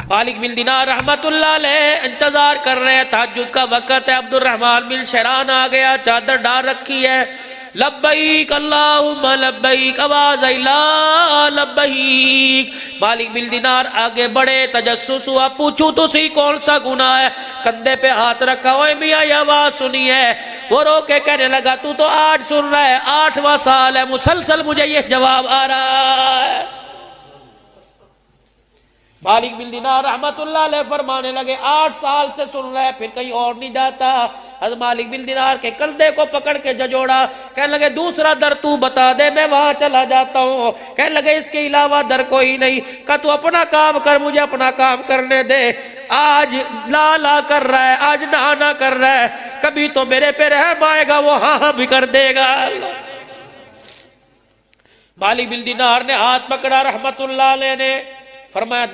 मालिक बिन दिनार रहमतुल्लाह अलैह इंतजार कर रहे हैं, तहज्जुद का वक्त है। अब्दुर्रहमान बिन शहरान आ गया, चादर डाल रखी है। लब्बैक अल्लाहुम्मा लब्बैक, आवाज आई ला लब्बैक। मालिक बिन दिनार आगे बढ़े, तजस्सुस हुआ, पूछूं तो सही कौन सा गुनाह है। कंधे पे हाथ रखा, ओए मियां ये आवाज सुनी है। वो रो के कहने लगा, तू तो आज सुन रहा है, 8वां साल है, मुसलसल मुझे ये जवाब आ रहा है। मालिक बिन दिनार रहमतुल्लाह अलैह फरमाने लगे, 8 साल से सुन रहा है, फिर कहीं और नहीं जाता। हज़रत मालिक बिन दिनार के कंधे को पकड़ के झजोड़ा, कहने लगे, दूसरा दर तू बता दे, मैं वहां चला जाता हूं। कहने लगे, इसके अलावा दर कोई नहीं। का तू अपना काम कर, मुझे अपना काम करने दे। आज ला ला कर रहा है, आज ना ना कर रहा है, कभी तो मेरे पे रहम आएगा, वो हाँ हाँ भी कर देगा। मालिक बिन दिनार ने हाथ पकड़ा रहमतुल्लाह अलैह ने, फरमाया